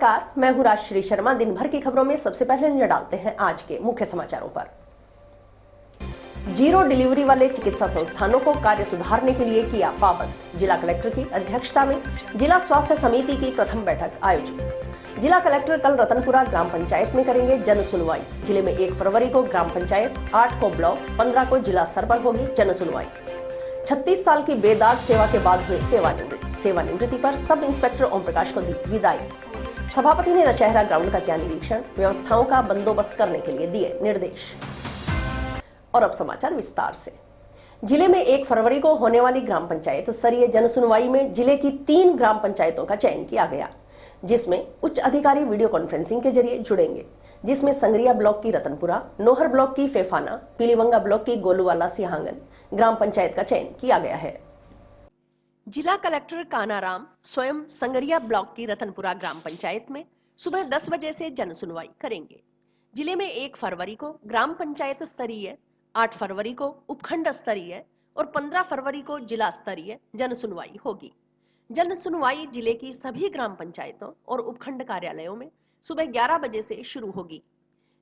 नमस्कार, मैं हूं राजश्री शर्मा। दिन भर की खबरों में सबसे पहले नजर डालते हैं आज के मुख्य समाचारों पर। जीरो डिलीवरी वाले चिकित्सा संस्थानों को कार्य सुधारने के लिए किया पाबंद। जिला कलेक्टर की अध्यक्षता में जिला स्वास्थ्य समिति की प्रथम बैठक आयोजित। जिला कलेक्टर कल रतनपुरा ग्राम पंचायत में करेंगे जन सुनवाई। जिले में 1 फरवरी को ग्राम पंचायत, 8 को ब्लॉक, 15 को जिला स्तर पर होगी जन सुनवाई। 36 साल की बेदाग सेवा के बाद हुए सेवानिवृत्ति पर सब इंस्पेक्टर ओम प्रकाश को दी विदाई। सभापति ने दशहरा ग्राउंड का किया निरीक्षण, व्यवस्थाओं का बंदोबस्त करने के लिए दिए निर्देश। और अब समाचार विस्तार से। जिले में 1 फरवरी को होने वाली ग्राम पंचायत स्तरीय जन सुनवाई में जिले की 3 ग्राम पंचायतों का चयन किया गया, जिसमें उच्च अधिकारी वीडियो कॉन्फ्रेंसिंग के जरिए जुड़ेंगे, जिसमें संगरिया ब्लॉक की रतनपुरा, नोहर ब्लॉक की फेफाना, पीलीवंगा ब्लॉक की गोलूवाला सिहांगन ग्राम पंचायत का चयन किया गया है। जिला कलेक्टर कानाराम स्वयं संगरिया ब्लॉक की रतनपुरा ग्राम पंचायत में सुबह 10 बजे से जन सुनवाई करेंगे। जिले में 1 फरवरी को ग्राम पंचायत स्तरीय, 8 फरवरी को उपखंड स्तरीय और 15 फरवरी को जिला स्तरीय जन सुनवाई होगी। जन सुनवाई जिले की सभी ग्राम पंचायतों और उपखंड कार्यालयों में सुबह 11 बजे से शुरू होगी।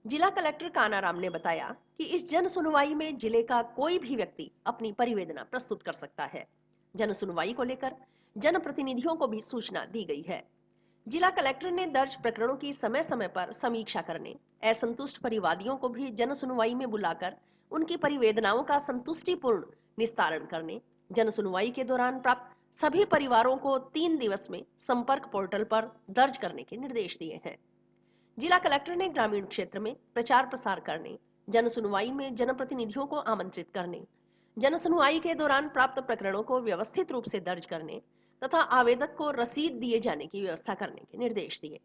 जिला कलेक्टर कानाराम ने बताया कि इस जन सुनवाई में जिले का कोई भी व्यक्ति अपनी परिवेदना प्रस्तुत कर सकता है। जन सुनवाई को लेकर जनप्रतिनिधियों को भी सूचना दी गई है। जिला कलेक्टर ने दर्ज प्रकरणों की समय समय पर समीक्षा करने, असंतुष्ट परिवादियों को भी जन सुनवाई में बुलाकर उनकी परिवेदनाओं का संतुष्टिपूर्ण निस्तारण करने, जन सुनवाई के दौरान प्राप्त सभी परिवारों को 3 दिवस में संपर्क पोर्टल पर दर्ज करने के निर्देश दिए हैं। जिला कलेक्टर ने ग्रामीण क्षेत्र में प्रचार प्रसार करने, जन सुनवाई में जनप्रतिनिधियों को आमंत्रित करने, जन सुनवाई के दौरान प्राप्त प्रकरणों को व्यवस्थित रूप से दर्ज करने तथा आवेदक को रसीद दिए जाने की व्यवस्था करने के निर्देश दिए।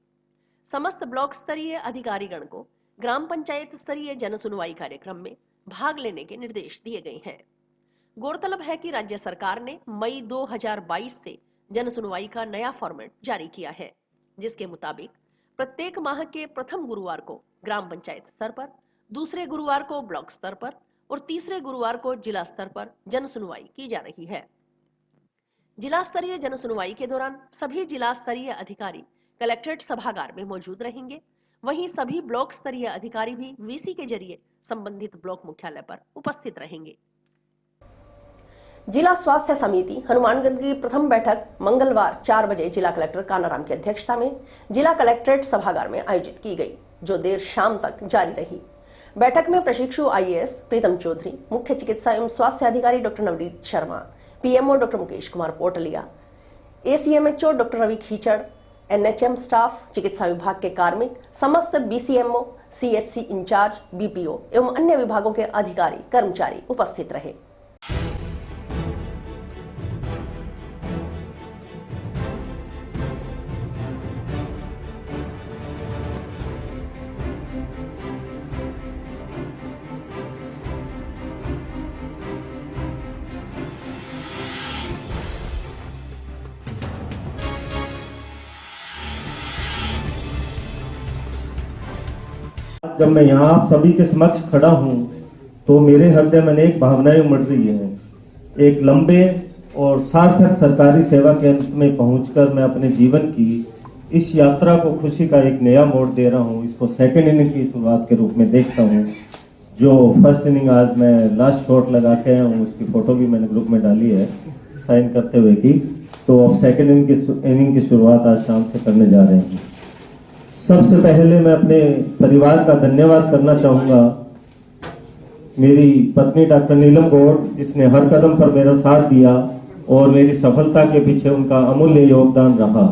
समस्त ब्लॉक स्तरीय अधिकारीगण को ग्राम पंचायत स्तरीय जन सुनवाई कार्यक्रम में भाग लेने के निर्देश दिए गए हैं। गौरतलब है कि राज्य सरकार ने मई 2022 से जन सुनवाई का नया फॉर्मेट जारी किया है, जिसके मुताबिक प्रत्येक माह के प्रथम गुरुवार को ग्राम पंचायत स्तर पर, दूसरे गुरुवार को ब्लॉक स्तर पर और तीसरे गुरुवार को जिला स्तर पर जन सुनवाई की जा रही है। जिला स्तरीय जन सुनवाई के दौरान सभी जिला स्तरीय अधिकारी कलेक्ट्रेट सभागार में मौजूद रहेंगे। वहीं सभी ब्लॉक स्तरीय अधिकारी भी वीसी के जरिए संबंधित ब्लॉक मुख्यालय पर उपस्थित रहेंगे। जिला स्वास्थ्य समिति हनुमानगढ़ की प्रथम बैठक मंगलवार 4 बजे जिला कलेक्टर कानाराम की अध्यक्षता में जिला कलेक्ट्रेट सभागार में आयोजित की गई, जो देर शाम तक जारी रही। बैठक में प्रशिक्षु आईएएस प्रीतम चौधरी, मुख्य चिकित्सा एवं स्वास्थ्य अधिकारी doctor Navneet Sharma, PMO doctor Mukesh Kumar Potalia, ACMHO doctor Ravi Khichar, NHM staff, चिकित्सा विभाग के कार्मिक, समस्त बीसीएमओ, सीएचसी इंचार्ज, बीपीओ एवं अन्य विभागों के अधिकारी कर्मचारी उपस्थित रहे। जब मैं यहाँ आप सभी के समक्ष खड़ा हूँ तो मेरे हृदय में अनेक भावनाएं उमड़ रही हैं। एक लंबे और सार्थक सरकारी सेवा के अंत में पहुंचकर मैं अपने जीवन की इस यात्रा को खुशी का एक नया मोड़ दे रहा हूँ। इसको सेकंड इनिंग की शुरुआत के रूप में देखता हूँ। जो फर्स्ट इनिंग आज मैं लास्ट शॉट लगा के आया हूँ, उसकी फोटो भी मैंने ग्रुप में डाली है साइन करते हुए की। तो अब सेकंड इनिंग की शुरुआत आज शाम से करने जा रहे हैं। सबसे पहले मैं अपने परिवार का धन्यवाद करना चाहूंगा। मेरी पत्नी डॉक्टर नीलम गौड़, जिसने हर कदम पर मेरा साथ दिया और मेरी सफलता के पीछे उनका अमूल्य योगदान रहा।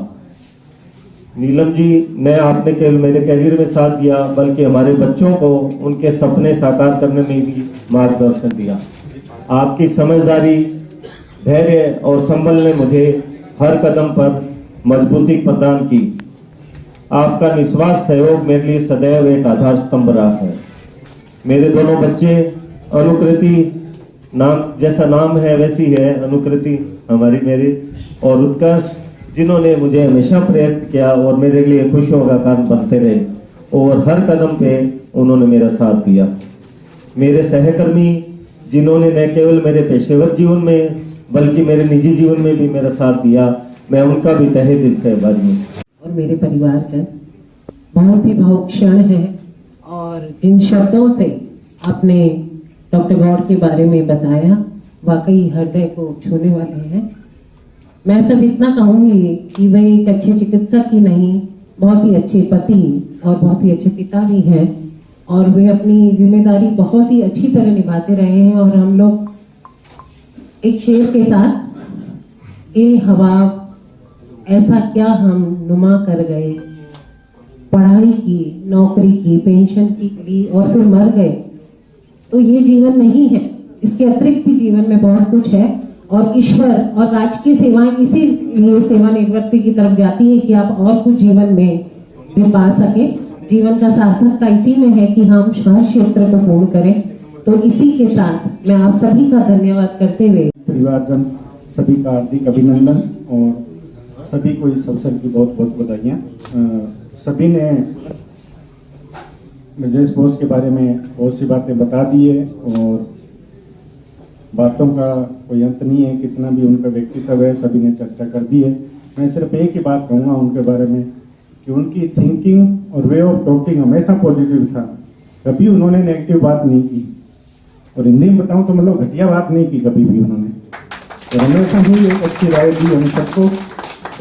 नीलम जी ने आपने केवल मेरे करियर में साथ दिया, बल्कि हमारे बच्चों को उनके सपने साकार करने में भी मार्गदर्शन दिया। आपकी समझदारी, धैर्य और संबल ने मुझे हर कदम पर मजबूती प्रदान की। आपका निस्वार्थ सहयोग मेरे लिए सदैव एक आधार स्तंभ रहा है। मेरे दोनों बच्चे अनुकृति, नाम जैसा नाम है वैसी है अनुकृति हमारी मेरी, और उत्कर्ष, जिन्होंने मुझे हमेशा प्रेरित किया और मेरे लिए खुशियों का कारण बनते रहे और हर कदम पे उन्होंने मेरा साथ दिया। मेरे सहकर्मी, जिन्होंने न केवल मेरे पेशेवर जीवन में बल्कि मेरे निजी जीवन में भी मेरा साथ दिया, मैं उनका भी तहे दिल से आभारी हूँ। और मेरे परिवारजन, बहुत ही भावुक क्षण है और जिन शब्दों से आपने डॉक्टर गौड़ के बारे में बताया वाकई हृदय को छूने वाले हैं। मैं सब इतना कहूंगी कि वे एक अच्छे चिकित्सक ही नहीं, बहुत ही अच्छे पति और बहुत ही अच्छे पिता भी हैं और वे अपनी जिम्मेदारी बहुत ही अच्छी तरह निभाते रहे हैं। और हम लोग एक शेर के साथ, ए हवा ऐसा क्या हम नुमा कर गए, पढ़ाई की, नौकरी की, पेंशन की और फिर मर गए, तो ये जीवन नहीं है। इसके अतिरिक्त भी जीवन में बहुत कुछ है और ईश्वर और राजकीय सेवाएं इसीलिए सेवानिवृत्ति की तरफ जाती है कि आप और कुछ जीवन में भी पा सके। जीवन का सार्थकता इसी में है कि हम हर क्षेत्र को पूर्ण करें। तो इसी के साथ मैं आप सभी का धन्यवाद करते हुए परिवारजन सभी का हार्दिक अभिनंदन और सभी को इस अवसर की बहुत बहुत बधाइयाँ। सभी ने ब्रजेश बोस के बारे में बहुत सी बातें बता दी है और बातों का कोई अंत नहीं है, कितना भी उनका व्यक्तित्व है सभी ने चर्चा कर दी है। मैं सिर्फ एक ही बात कहूँगा उनके बारे में कि उनकी थिंकिंग और वे ऑफ टॉकिंग हमेशा पॉजिटिव था, कभी उन्होंने नेगेटिव बात नहीं की और हिंदी में बताऊँ तो मतलब घटिया बात नहीं की कभी भी उन्होंने, तो हमेशा ही एक अच्छी राय दी हम सबको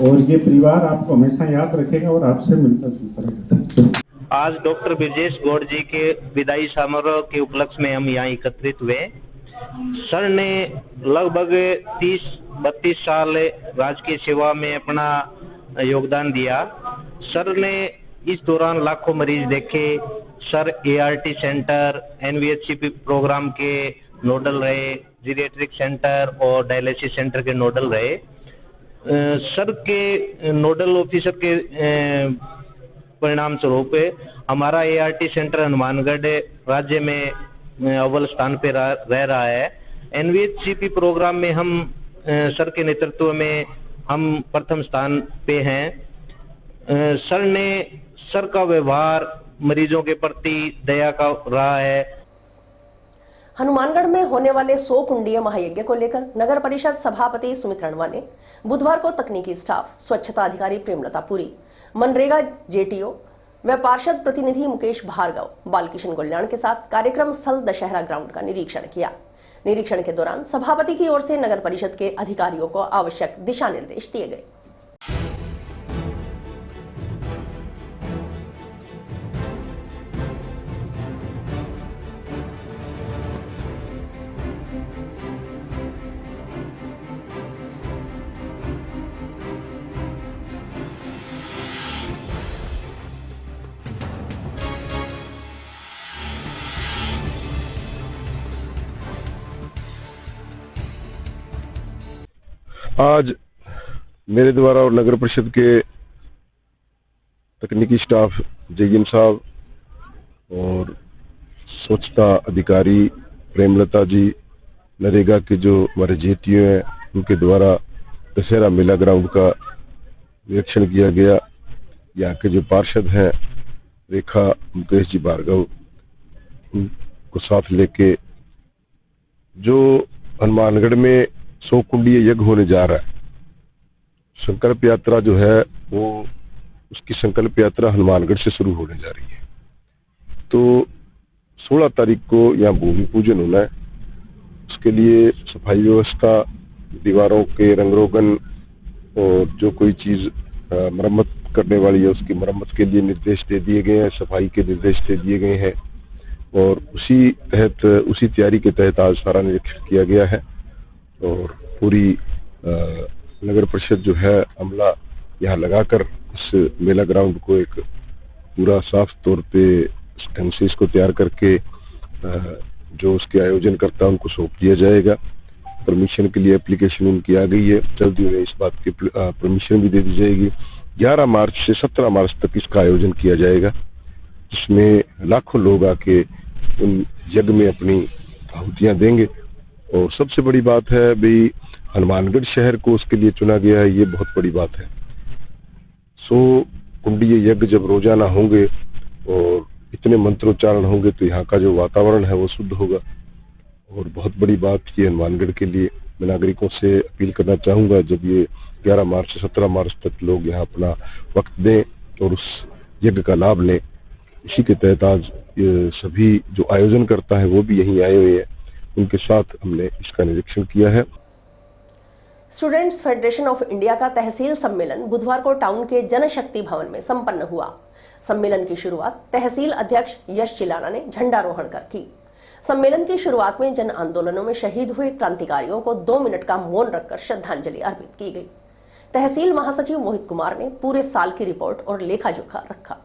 और ये परिवार आपको हमेशा याद रखेगा और आपसे मिलता जुलता रहेगा। आज डॉक्टर ब्रजेश गौड़ जी के विदाई समारोह के उपलक्ष्य में हम यहाँ एकत्रित हुए। सर ने लगभग 30-32 साल राजकीय सेवा में अपना योगदान दिया। सर ने इस दौरान लाखों मरीज देखे। Sir ART centre, NVHCP programme के नोडल रहे, जीरियाट्रिक सेंटर और डायलिसिस सेंटर के नोडल रहे। सर के नोडल ऑफिसर के परिणाम स्वरूप हमारा ART सेंटर हनुमानगढ़ राज्य में अव्वल स्थान पे रह रहा है। NVHCP प्रोग्राम में हम सर के नेतृत्व में हम प्रथम स्थान पे हैं। सर का व्यवहार मरीजों के प्रति दया का रहा है। हनुमानगढ़ में होने वाले 100 कुंडीय महायज्ञ को लेकर नगर परिषद सभापति सुमित रणवा ने बुधवार को तकनीकी स्टाफ, स्वच्छता अधिकारी प्रेमलता पुरी, मनरेगा JTO व पार्षद प्रतिनिधि मुकेश भार्गव, बालकिशन गुल्याण के साथ कार्यक्रम स्थल दशहरा ग्राउंड का निरीक्षण किया। निरीक्षण के दौरान सभापति की ओर से नगर परिषद के अधिकारियों को आवश्यक दिशा निर्देश दिए गए। आज मेरे द्वारा और नगर परिषद के तकनीकी स्टाफ जयिन साहब और स्वच्छता अधिकारी प्रेमलता जी, नरेगा के जो हमारे JTO हैं उनके द्वारा दशहरा मेला ग्राउंड का निरीक्षण किया गया। यहाँ के जो पार्षद हैं रेखा, मुकेश जी भार्गव, उनको साथ लेके जो हनुमानगढ़ में 100 कुंडीय यज्ञ होने जा रहा है, संकल्प यात्रा जो है वो उसकी संकल्प यात्रा हनुमानगढ़ से शुरू होने जा रही है। तो 16 तारीख को यहाँ भूमि पूजन होना है। उसके लिए सफाई व्यवस्था, दीवारों के रंग रोगन और जो कोई चीज मरम्मत करने वाली है उसकी मरम्मत के लिए निर्देश दे दिए गए हैं, सफाई के निर्देश दे दिए गए हैं और उसी तैयारी के तहत आज सारा निरीक्षण किया गया है और पूरी नगर परिषद जो है अमला यहाँ लगाकर इस मेला ग्राउंड को एक पूरा साफ तौर पे ढंग से इसको तैयार करके जो उसके आयोजन करता है उनको सौंप दिया जाएगा। परमिशन के लिए एप्लीकेशन उनकी आ गई है, जल्दी उन्हें इस बात की परमिशन भी दे दी जाएगी। 11 मार्च से 17 मार्च तक इसका आयोजन किया जाएगा, जिसमें लाखों लोग आके उन यज्ञ में अपनी आहुतियां देंगे। और सबसे बड़ी बात है भाई, हनुमानगढ़ शहर को उसके लिए चुना गया है, ये बहुत बड़ी बात है। 100 कुंडीय यज्ञ जब रोजाना होंगे और इतने मंत्रोच्चारण होंगे तो यहाँ का जो वातावरण है वो शुद्ध होगा और बहुत बड़ी बात ये हनुमानगढ़ के लिए। मैं नागरिकों से अपील करना चाहूंगा, जब ये 11 मार्च से 17 मार्च तक लोग यहाँ अपना वक्त दें और उस यज्ञ का लाभ लें। इसी के तहत आज ये सभी जो आयोजन करता है वो भी यहीं आए हुए हैं, उनके साथ हमने इसका निरीक्षण किया है। स्टूडेंट्स फेडरेशन ऑफ इंडिया का तहसील सम्मेलन बुधवार को टाउन के जनशक्ति भवन में संपन्न हुआ। सम्मेलन की शुरुआत तहसील अध्यक्ष यश चिलाना ने झंडारोहण कर की। सम्मेलन की शुरुआत में जन आंदोलनों में शहीद हुए क्रांतिकारियों को 2 मिनट का मौन रखकर श्रद्धांजलि अर्पित की गई। तहसील महासचिव मोहित कुमार ने पूरे साल की रिपोर्ट और लेखा जोखा रखा।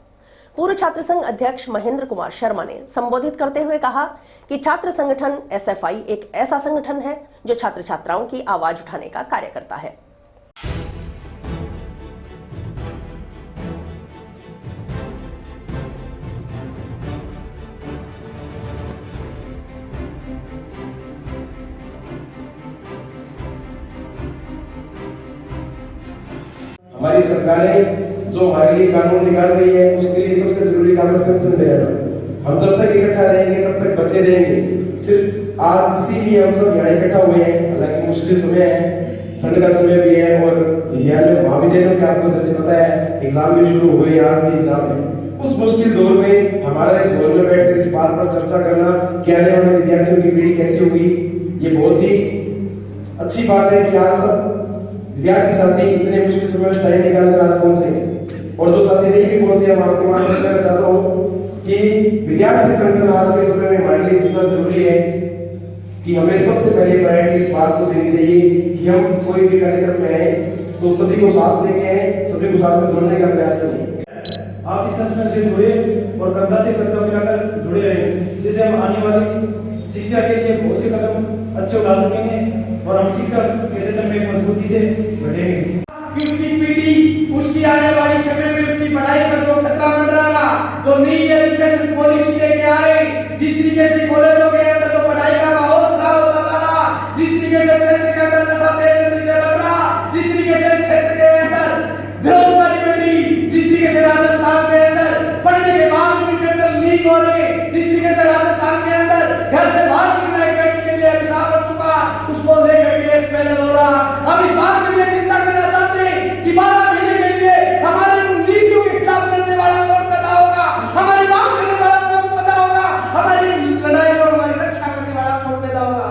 पूर्व छात्र संघ अध्यक्ष महेंद्र कुमार शर्मा ने संबोधित करते हुए कहा कि छात्र संगठन एसएफआई एक ऐसा संगठन है जो छात्र छात्राओं की आवाज उठाने का कार्य करता है। हमारी सरकारें जो हमारे लिए कानून निकाल रही है उसके लिए सबसे जरूरी काम है संतुलन रहना। हम जब तक इकट्ठा रहेंगे तब तक बचे रहेंगे। सिर्फ आज इसीलिए हम सब यहाँ इकट्ठा हुए हैं, हालांकि मुश्किल समय है, ठंड का समय भी है और विद्यालय महाविद्यालयों के आपको जैसे पता है एग्जाम भी शुरू हो गए, आज भी एग्जाम है। उस मुश्किल दौर में हमारा इस हॉल में बैठकर इस बात पर चर्चा करना कि आने वाले विद्यार्थियों की पीढ़ी कैसी होगी, ये बहुत ही अच्छी बात है कि आज तक विद्यार्थी साथी इतने मुश्किल समय में टाइम निकालकर आज पहुंचे, और जो साथी नहीं भी पहुंचे हम आपके माध्यम से कहना चाहता हूँ कि विद्यार्थी संगठन आज के समय में हमारे लिए जितना जरूरी है कि हमें सबसे पहले प्रायोरिटी इस बात को देनी चाहिए कि हम कोई भी कार्यक्रम में आए तो सभी को साथ लेके आए, सभी को साथ में जोड़ने का प्रयास करें। आप इस संगठन से जुड़े और कंधा से कंधा मिलाकर जुड़े रहे, जिससे हम आने वाली शिक्षा के लिए बहुत से कदम अच्छे उठा सकेंगे और हम शिक्षा के क्षेत्र में मजबूती से बढ़ेंगे। उसकी पीढ़ी, उसकी आने वाली समय में उसकी पढ़ाई पर जो खतरा बन रहा, जो नई एजुकेशन पॉलिसी लेके आ रहे, जिस तरीके से कॉलेजों के अंदर तो पढ़ाई का माहौल खराब होता जा रहा, जिस तरीके से क्षेत्र के अंदर नशा तेज गति से बढ़ रहा, जिस तरीके से क्षेत्र के अंदर बेरोजगारी बढ़ रही, जिस तरीके से राजस्थान के अंदर पढ़ने के बाद भी पेपर लीक हो रहे, जिस तरीके से राजस्थान के अंदर घर से बाहर निकलना एक बेटी के लिए अभिशाप बन चुका, उसको लेकर के स्पेशल हो रहा। हम इस बात के लिए चिंता करना चाहते हैं कि 12 महीने के लिए हमारी नीतियों के खिलाफ लड़ने वाला कौन पैदा होगा, हमारी बात करने वाला कौन पैदा होगा, हमारी लड़ाई और हमारी रक्षा करने वाला कौन पैदा होगा।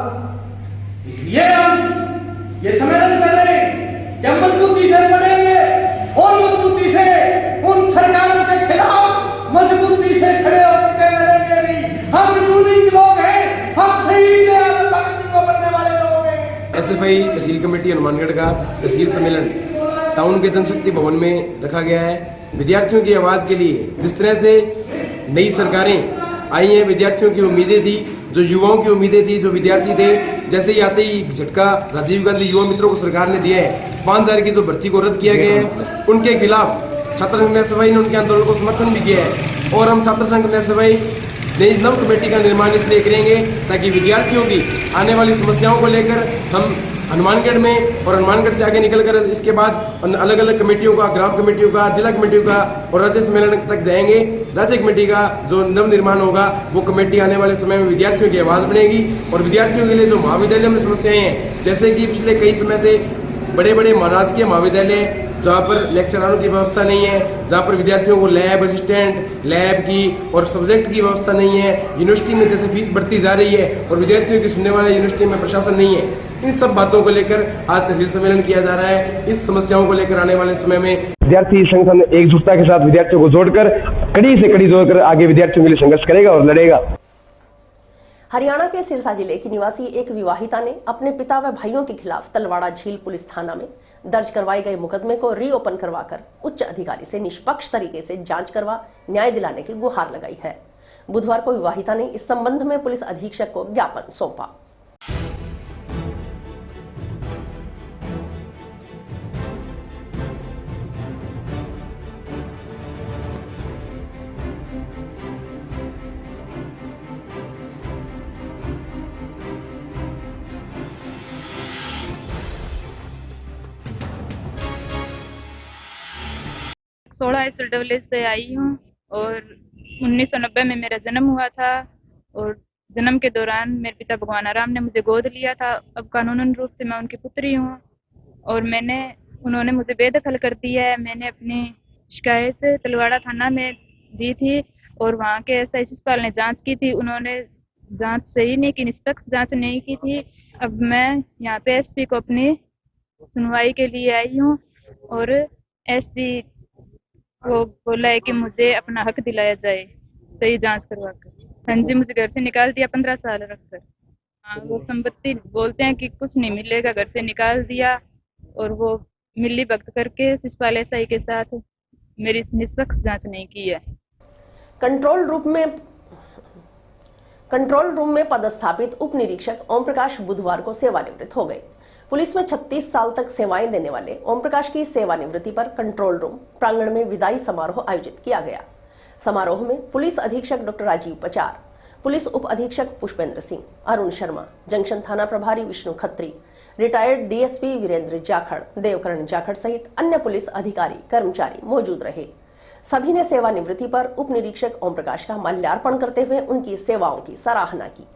इसलिए हम ये सम्मेलन कर रहे हैं कि हम मजबूती से लड़ेंगे और मजबूती से उन सरकारों के खिलाफ मजबूती से खड़े होकर लड़ेंगे भी। हम यूनिक लोग हैं, हम शहीद भगत सिंह को बनने वाले लोग हैं। एसएफआई तहसील कमेटी हनुमानगढ़ का तहसील सम्मेलन टाउन के जनशक्ति भवन में रखा गया है। विद्यार्थियों की आवाज के लिए जिस तरह से नई सरकारें आई हैं, विद्यार्थियों की उम्मीदें थी, जो युवाओं की उम्मीदें थी, जो विद्यार्थी थे, जैसे ही आते ही झटका राजीव गांधी युवा मित्रों को सरकार ने दिया है, 5000 की जो भर्ती को रद्द किया गया है, उनके खिलाफ छात्र संघ एसएफआई ने उनके आंदोलन को समर्थन भी किया है। और हम छात्र संघ एसएफआई नई नव कमेटी का निर्माण इसलिए करेंगे ताकि विद्यार्थियों की आने वाली समस्याओं को लेकर हम हनुमानगढ़ में और हनुमानगढ़ से आगे निकलकर इसके बाद अलग अलग कमेटियों का, ग्राम कमेटियों का, जिला कमेटियों का और राज्य सम्मेलन तक जाएंगे। राज्य कमेटी का जो नव निर्माण होगा वो कमेटी आने वाले समय में विद्यार्थियों की आवाज बनेगी और विद्यार्थियों के लिए जो महाविद्यालयों में समस्याएं हैं, जैसे कि पिछले कई समय से बड़े बड़े राजकीय महाविद्यालय जहाँ पर लेक्चरारों की व्यवस्था नहीं है, जहाँ पर विद्यार्थियों को लैब असिस्टेंट, लैब की और सब्जेक्ट की व्यवस्था नहीं है, यूनिवर्सिटी में जैसे फीस बढ़ती जा रही है और विद्यार्थियों की सुनने वाले यूनिवर्सिटी में प्रशासन नहीं है, इन सब बातों को लेकर आज तहसील सम्मेलन किया जा रहा है। इस समस्याओं को लेकर आने वाले समय में विद्यार्थी संगठन एकजुटता के साथ विद्यार्थियों को जोड़कर कड़ी से कड़ी जोड़कर आगे विद्यार्थियों के लिए संघर्ष करेगा और लड़ेगा। हरियाणा के सिरसा जिले की निवासी एक विवाहिता ने अपने पिता व भाइयों के खिलाफ तलवाड़ा झील पुलिस थाना में दर्ज करवाए गए मुकदमे को रीओपन करवाकर उच्च अधिकारी से निष्पक्ष तरीके से जांच करवा न्याय दिलाने की गुहार लगाई है। बुधवार को विवाहिता ने इस संबंध में पुलिस अधीक्षक को ज्ञापन सौंपा। SLW से आई हूँ और 1990 में मेरा जन्म हुआ था और जन्म के दौरान मेरे पिता भगवान आराम ने मुझे गोद लिया था। अब कानूनन रूप से मैं उनकी पुत्री हूँ और मैंने उन्होंने मुझे बेदखल कर दिया है। मैंने अपनी शिकायत तलवाड़ा थाना में दी थी और वहाँ के एसआई शिषपाल ने जांच की थी। उन्होंने जांच सही नहीं की, निष्पक्ष जांच नहीं की थी। अब मैं यहाँ पे एसपी को अपनी सुनवाई के लिए आई हूँ और एसपी को बोला है कि मुझे अपना हक दिलाया जाए सही जांच करवा कर। हाँ जी, मुझे घर से निकाल दिया 15 साल रखकर। हाँ, वो संपत्ति बोलते हैं कि कुछ नहीं मिलेगा, घर से निकाल दिया और वो मिली भगत करके शिषपाल एसआई के साथ मेरी निष्पक्ष जांच नहीं की है। कंट्रोल रूम में पदस्थापित उप निरीक्षक ओम प्रकाश बुधवार को सेवानिवृत्त हो गए। पुलिस में 36 साल तक सेवाएं देने वाले ओम प्रकाश की सेवानिवृत्ति पर कंट्रोल रूम प्रांगण में विदाई समारोह आयोजित किया गया। समारोह में पुलिस अधीक्षक डॉक्टर राजीव पचार, पुलिस उप अधीक्षक पुष्पेंद्र सिंह, अरुण शर्मा, जंक्शन थाना प्रभारी विष्णु खत्री, रिटायर्ड डीएसपी वीरेंद्र जाखड़, देवकरण जाखड़ सहित अन्य पुलिस अधिकारी कर्मचारी मौजूद रहे। सभी ने सेवानिवृत्ति पर उप निरीक्षक ओम प्रकाश का माल्यार्पण करते हुए उनकी सेवाओं की सराहना की।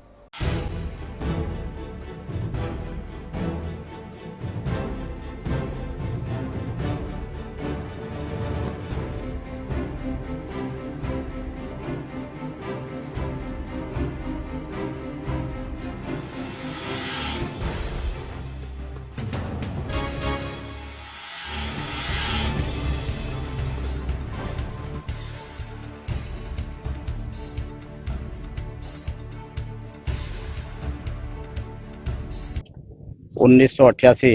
उन्नीस 1988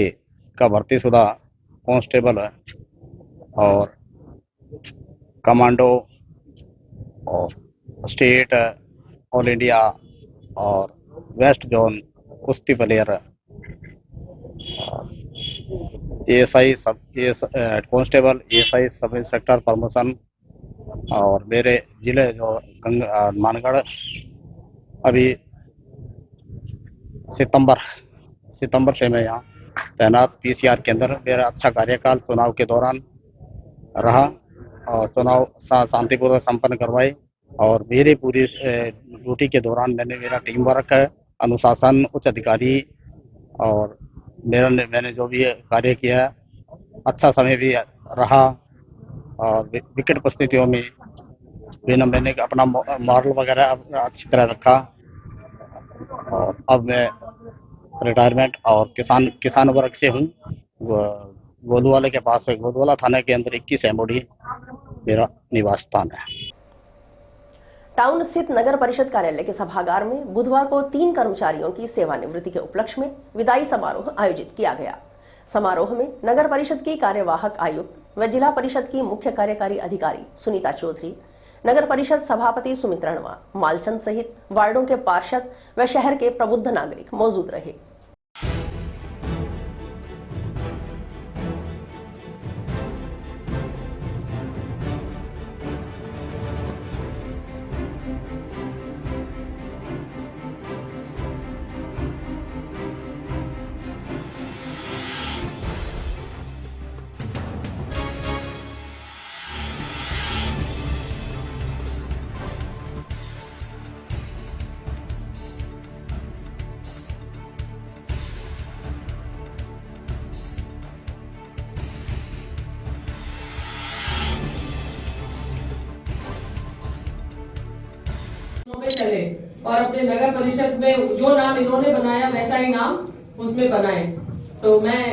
का भर्तीशुदा कांस्टेबल है और कमांडो और स्टेट, ऑल इंडिया और वेस्ट जोन कुश्ती प्लेयर, एएसआई सब constable, ASI sub inspector promotion. और मेरे जिले जो मानगढ़ अभी सितंबर से मैं यहाँ तैनात पीसीआर के अंदर मेरा अच्छा कार्यकाल चुनाव के दौरान रहा और चुनाव शांतिपूर्वक संपन्न करवाए। और मेरे पूरी ड्यूटी के दौरान मेरा टीम वर्क है, अनुशासन, उच्च अधिकारी और मैंने जो भी कार्य किया है अच्छा समय भी रहा। और विकट परिस्थितियों में भी मैंने अपना मॉडल वगैरह अच्छी तरह रखा। और अब मैं रिटायरमेंट और किसान वर्ग से हूँ। गोलूवाले के पास है, गोलूवाला थाना के अंदर 21 एमओडी मेरा निवास स्थान है। टाउन स्थित नगर परिषद कार्यालय के सभागार में बुधवार को 3 कर्मचारियों की सेवानिवृत्ति के उपलक्ष्य में विदाई समारोह आयोजित किया गया। समारोह में नगर परिषद की कार्यवाहक आयुक्त व जिला परिषद की मुख्य कार्यकारी अधिकारी सुनीता चौधरी, नगर परिषद सभापति सुमित रणवा, मालचंद सहित वार्डों के पार्षद व शहर के प्रबुद्ध नागरिक मौजूद रहे। पे चले और अपने नगर परिषद में जो नाम इन्होंने बनाया वैसा ही नाम उसमें बनाए। तो मैं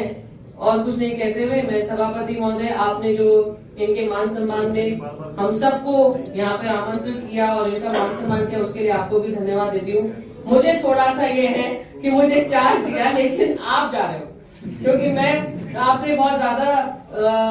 और कुछ नहीं कहते हुए मैं सभापति महोदय, आपने जो इनके मान सम्मान में हम सबको यहाँ पे आमंत्रित किया और इनका मान सम्मान किया, उसके लिए आपको भी धन्यवाद देती हूँ। मुझे थोड़ा सा ये है कि मुझे चार्ज दिया लेकिन आप जा रहे हो, क्योंकि मैं आपसे बहुत ज्यादा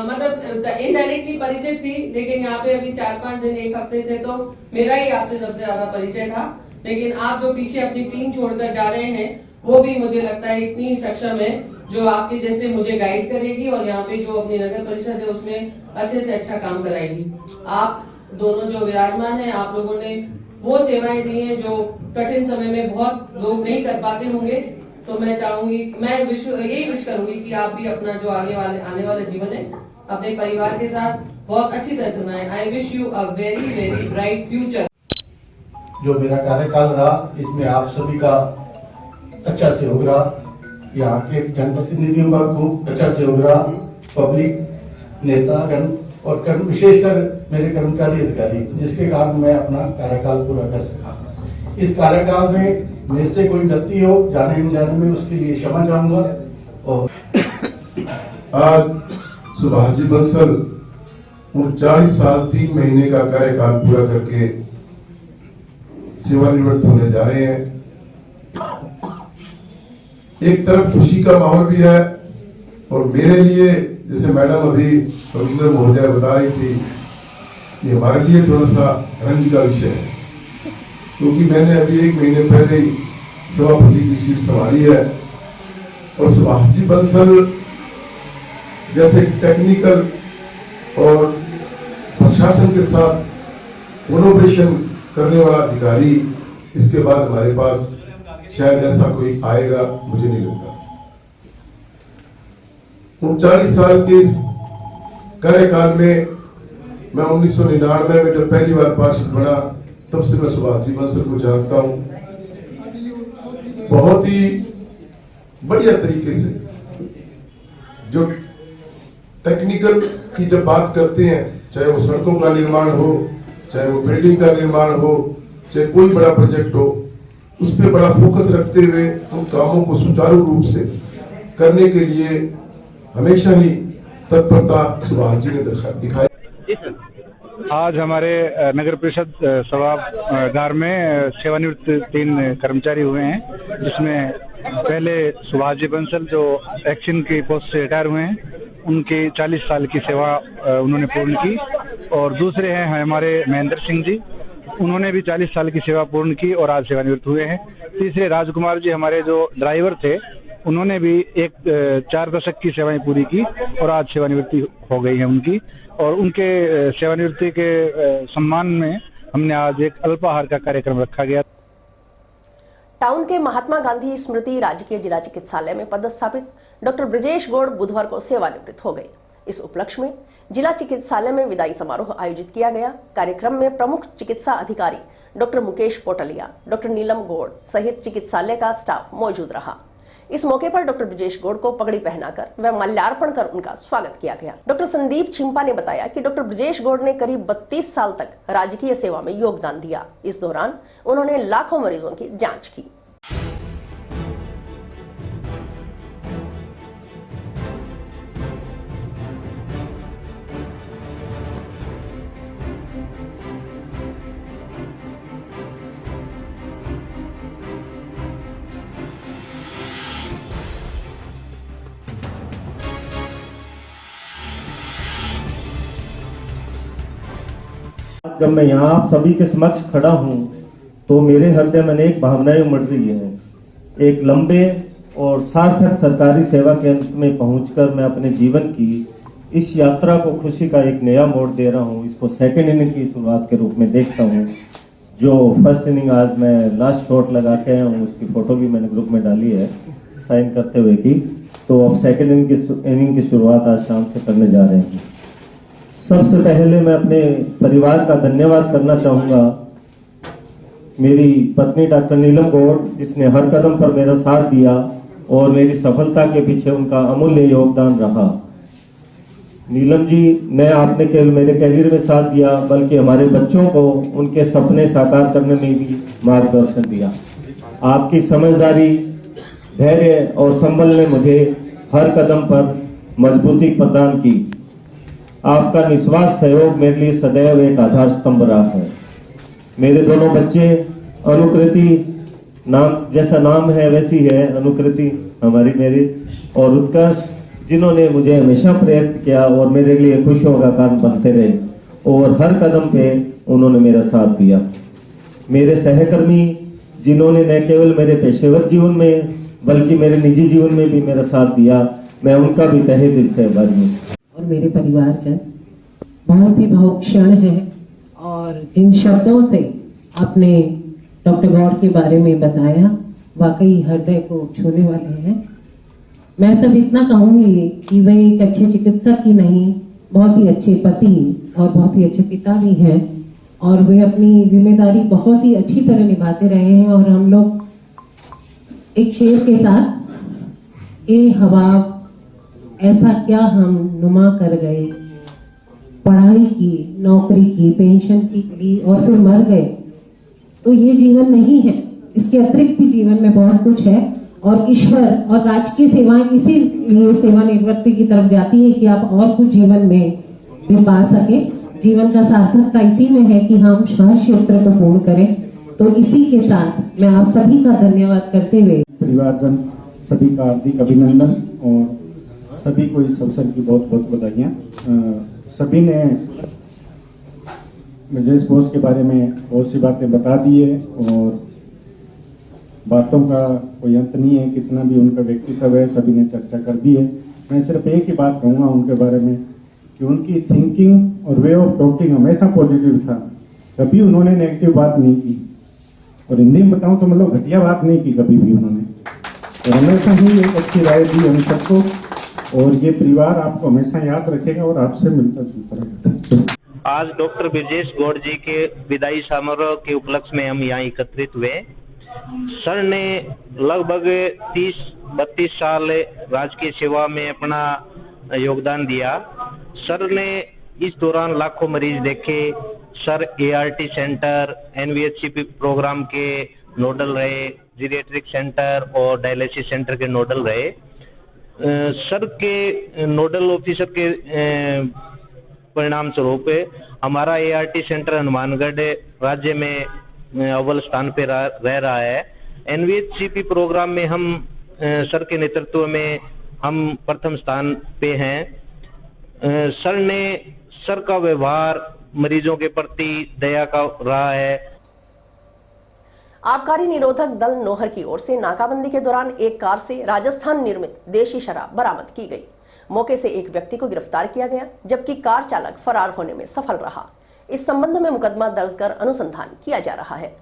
मतलब इनडायरेक्टली परिचित थी, लेकिन यहाँ पे अभी 4-5 दिन, 1 हफ्ते से तो मेरा ही आपसे सबसे ज्यादा परिचय था। लेकिन आप जो पीछे अपनी टीम छोड़कर जा रहे हैं वो भी मुझे लगता है इतनी सक्षम है जो आपके जैसे मुझे गाइड करेगी और यहाँ पे जो अपनी नगर परिषद है उसमें अच्छे से अच्छा काम कराएगी। आप दोनों जो विराजमान है, आप लोगों ने वो सेवाएं दी हैं जो कठिन समय में बहुत लोग नहीं कर पाते होंगे। तो मैं चाहूंगी, मैं यही विश करूंगी कि आप भी अपना जो आने वाले जीवन है अपने परिवार के साथ बहुत अच्छी तरह से बनाएं। I wish you a very very bright future. जो मेरा कार्यकाल रहा इसमें आप सभी का अच्छा सहयोग रहा, यहाँ के जनप्रतिनिधियों का खूब अच्छा सहयोग रहा पब्लिक नेतागण और विशेषकर मेरे कर्मचारी अधिकारी, जिसके कारण मैं अपना कार्यकाल पूरा कर सका। इस कार्यकाल में मेरे से कोई गलती हो जाने में उसके लिए क्षमा चाहूंगा। और आज सुभाष जी बंसल 39 साल 3 महीने का कार्यकाल पूरा करके सेवानिवृत्त होने जा रहे हैं। एक तरफ खुशी का माहौल भी है और मेरे लिए, जैसे मैडम अभी रविंद्र महोदय बता रही थी, ये हमारे लिए थोड़ा सा रंज का विषय है, क्योंकि मैंने अभी 1 महीने पहले ही सभापति की सीट संभाली है और सुभाष जी बंसल जैसे टेक्निकल और प्रशासन के साथ इनोवेशन करने वाला अधिकारी इसके बाद हमारे पास शायद ऐसा कोई आएगा, मुझे नहीं लगता। 39 साल के इस कार्यकाल में मैं 1999 में जब पहली बार पार्षद बना, तब से मैं सुभाष जी बंसल को जानता हूं। बहुत ही बढ़िया तरीके से जो टेक्निकल की जब बात करते हैं, चाहे वो सड़कों का निर्माण हो, चाहे वो बिल्डिंग का निर्माण हो, चाहे कोई बड़ा प्रोजेक्ट हो, उस पर बड़ा फोकस रखते हुए उन कामों को सुचारू रूप से करने के लिए हमेशा ही तत्परता सुभाष जी ने दिखाई। आज हमारे नगर परिषद सभागार में सेवानिवृत्त 3 कर्मचारी हुए हैं, जिसमें पहले सुभाष जी बंसल जो एक्शन की पोस्ट से रिटायर हुए हैं, उनकी 40 साल की सेवा उन्होंने पूर्ण की, और दूसरे हैं हमारे महेंद्र सिंह जी, उन्होंने भी 40 साल की सेवा पूर्ण की और आज सेवानिवृत्त हुए हैं। तीसरे राजकुमार जी हमारे जो ड्राइवर थे, उन्होंने भी 4 दशक की सेवाएं पूरी की और आज सेवानिवृत्ति हो गई है उनकी, और उनके सेवानिवृत्ति के सम्मान में हमने आज एक अल्पाहार का कार्यक्रम रखा गया। टाउन के महात्मा गांधी स्मृति राजकीय जिला चिकित्सालय में पदस्थापित डॉक्टर ब्रजेश गौड़ बुधवार को सेवानिवृत्त हो गए। इस उपलक्ष्य में जिला चिकित्सालय में विदाई समारोह आयोजित किया गया। कार्यक्रम में प्रमुख चिकित्सा अधिकारी डॉक्टर मुकेश पोटलिया, डॉक्टर नीलम गौड़ सहित चिकित्सालय का स्टाफ मौजूद रहा। इस मौके पर डॉक्टर ब्रजेश गौड़ को पगड़ी पहनाकर व माल्यार्पण कर उनका स्वागत किया गया। डॉक्टर संदीप छिंपा ने बताया कि डॉक्टर ब्रजेश गौड़ ने करीब 32 साल तक राजकीय सेवा में योगदान दिया। इस दौरान उन्होंने लाखों मरीजों की जांच की। जब मैं यहाँ आप सभी के समक्ष खड़ा हूँ तो मेरे हृदय में अनेक भावनाएं उमड़ रही हैं। एक लंबे और सार्थक सरकारी सेवा के अंत में पहुंचकर मैं अपने जीवन की इस यात्रा को खुशी का एक नया मोड़ दे रहा हूँ। इसको सेकंड इनिंग की शुरुआत के रूप में देखता हूँ। जो फर्स्ट इनिंग आज मैं लास्ट शॉट लगा के आया हूँ, उसकी फोटो भी मैंने ग्रुप में डाली है साइन करते हुए की। तो अब सेकंड इनिंग की शुरुआत आज शाम से करने जा रहे हैं। सबसे पहले मैं अपने परिवार का धन्यवाद करना चाहूंगा। मेरी पत्नी डॉक्टर नीलम गौड़, जिसने हर कदम पर मेरा साथ दिया और मेरी सफलता के पीछे उनका अमूल्य योगदान रहा। नीलम जी ने आपने केवल मेरे कैरियर में साथ दिया, बल्कि हमारे बच्चों को उनके सपने साकार करने में भी मार्गदर्शन दिया। आपकी समझदारी, धैर्य और संबल ने मुझे हर कदम पर मजबूती प्रदान की। आपका निस्वार्थ सहयोग मेरे लिए सदैव एक आधार स्तंभ रहा है। मेरे दोनों बच्चे अनुकृति, नाम जैसा नाम है वैसी है अनुकृति हमारी मेरी, और उत्कर्ष, जिन्होंने मुझे हमेशा प्रेरित किया और मेरे लिए खुशियों का कारण बनते रहे और हर कदम पे उन्होंने मेरा साथ दिया। मेरे सहकर्मी, जिन्होंने न केवल मेरे पेशेवर जीवन में बल्कि मेरे निजी जीवन में भी मेरा साथ दिया, मैं उनका भी तहे दिल से आभारी हूँ। और मेरे परिवारजन, बहुत ही भावुक क्षण है और जिन शब्दों से आपने डॉक्टर गौड़ के बारे में बताया, वाकई हृदय को छूने वाले हैं। मैं सब इतना कहूंगी कि वे एक अच्छे चिकित्सक ही नहीं, बहुत ही अच्छे पति और बहुत ही अच्छे पिता भी हैं, और वे अपनी जिम्मेदारी बहुत ही अच्छी तरह निभाते रहे हैं। और हम लोग एक शेर के साथ, ए हवा ऐसा क्या हम नुमा कर गए, पढ़ाई की, नौकरी की, पेंशन की और फिर मर गए, तो ये जीवन नहीं है। इसके अतिरिक्त भी जीवन में बहुत कुछ है और ईश्वर और राजकीय सेवाएं इसीलिए सेवानिवृत्ति की तरफ जाती है कि आप और कुछ जीवन में भी पा सके। जीवन का सार्थकता इसी में है कि हम हर क्षेत्र को पूर्ण करें। तो इसी के साथ मैं आप सभी का धन्यवाद करते हुए परिवारजन सभी का हार्दिक अभिनंदन और सभी को इस अवसर की बहुत बहुत बधाइयाँ। सभी ने ब्रजेश बोस के बारे में बहुत सी बातें बता दी है और बातों का कोई अंत नहीं है, कितना भी उनका व्यक्तित्व है सभी ने चर्चा कर दी है। मैं सिर्फ एक ही बात कहूँगा उनके बारे में कि उनकी थिंकिंग और वे ऑफ टॉकिंग हमेशा पॉजिटिव था, कभी उन्होंने नेगेटिव बात नहीं की और हिंदी में बताऊं तो मतलब घटिया बात नहीं की कभी भी उन्होंने, और हमेशा ही एक अच्छी राय दी हम सबको और ये परिवार आपको हमेशा याद रखेगा और आपसे मिलता जुलता रहेगा। आज डॉक्टर ब्रजेश गौड़ जी के विदाई समारोह के उपलक्ष्य में हम यहाँ एकत्रित हुए। सर ने लगभग 30-32 साल राजकीय सेवा में अपना योगदान दिया। सर ने इस दौरान लाखों मरीज देखे। Sir ART centre, NVHCP programme के नोडल रहे, जीरियाट्रिक सेंटर और डायलिसिस सेंटर के नोडल रहे। सर के नोडल ऑफिसर के परिणाम स्वरूप हमारा ART सेंटर हनुमानगढ़ राज्य में अव्वल स्थान पे रह रहा है। NVHCP प्रोग्राम में हम सर के नेतृत्व में हम प्रथम स्थान पे हैं। सर का व्यवहार मरीजों के प्रति दया का रहा है। आबकारी निरोधक दल नोहर की ओर से नाकाबंदी के दौरान एक कार से राजस्थान निर्मित देशी शराब बरामद की गई। मौके से एक व्यक्ति को गिरफ्तार किया गया, जबकि कार चालक फरार होने में सफल रहा। इस संबंध में मुकदमा दर्ज कर अनुसंधान किया जा रहा है।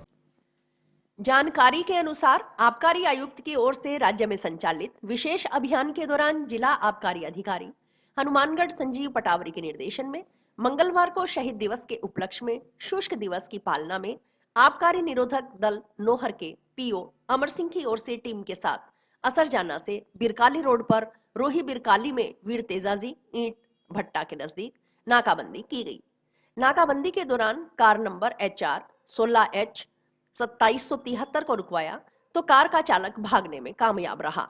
जानकारी के अनुसार आबकारी आयुक्त की ओर से राज्य में संचालित विशेष अभियान के दौरान जिला आबकारी अधिकारी हनुमानगढ़ संजीव पटावरी के निर्देशन में मंगलवार को शहीद दिवस के उपलक्ष्य में शुष्क दिवस की पालना में आबकारी निरोधक दल नोहर के PO अमर सिंह की ओर से टीम के साथ असरजाना से बिरकाली रोड पर रोही बिरकाली में वीर तेजाजी ईंट भट्टा के नजदीक नाकाबंदी की गई। नाकाबंदी के दौरान कार नंबर HR 16H 2773 को रुकवाया तो कार का चालक भागने में कामयाब रहा,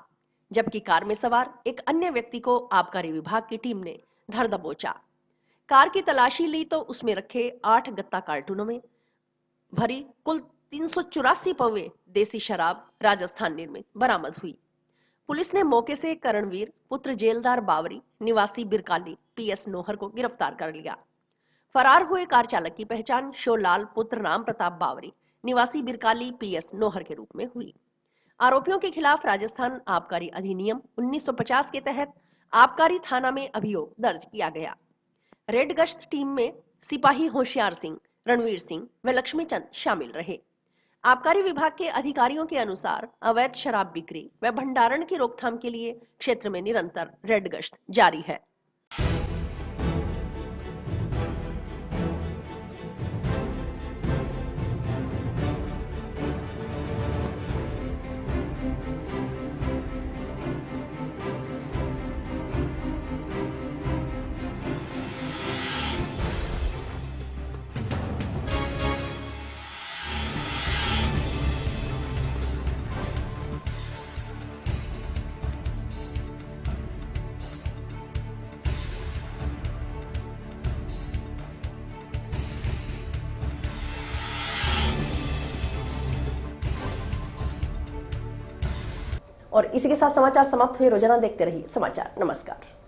जबकि कार में सवार एक अन्य व्यक्ति को आबकारी विभाग की टीम ने धर दबोचा। कार की तलाशी ली तो उसमें रखे 8 गत्ता कार्टूनों में भरी कुल 384 पौवे देसी शराब राजस्थान निर्मित बरामद हुई। पुलिस ने मौके से करणवीर पुत्र जेलदार बावरी निवासी बिरकाली PS नोहर को गिरफ्तार कर लिया। फरार हुए कार चालक की पहचान शोलाल पुत्र राम प्रताप बावरी निवासी बिरकाली PS नोहर के रूप में हुई। आरोपियों के खिलाफ राजस्थान आबकारी अधिनियम 1950 के तहत आबकारी थाना में अभियोग दर्ज किया गया। रेड गश्त टीम में सिपाही होशियार सिंह, रणवीर सिंह व लक्ष्मीचंद शामिल रहे। आबकारी विभाग के अधिकारियों के अनुसार अवैध शराब बिक्री व भंडारण की रोकथाम के लिए क्षेत्र में निरंतर रेड गश्त जारी है। और इसी के साथ समाचार समाप्त हुए। रोजाना देखते रहिए समाचार। नमस्कार।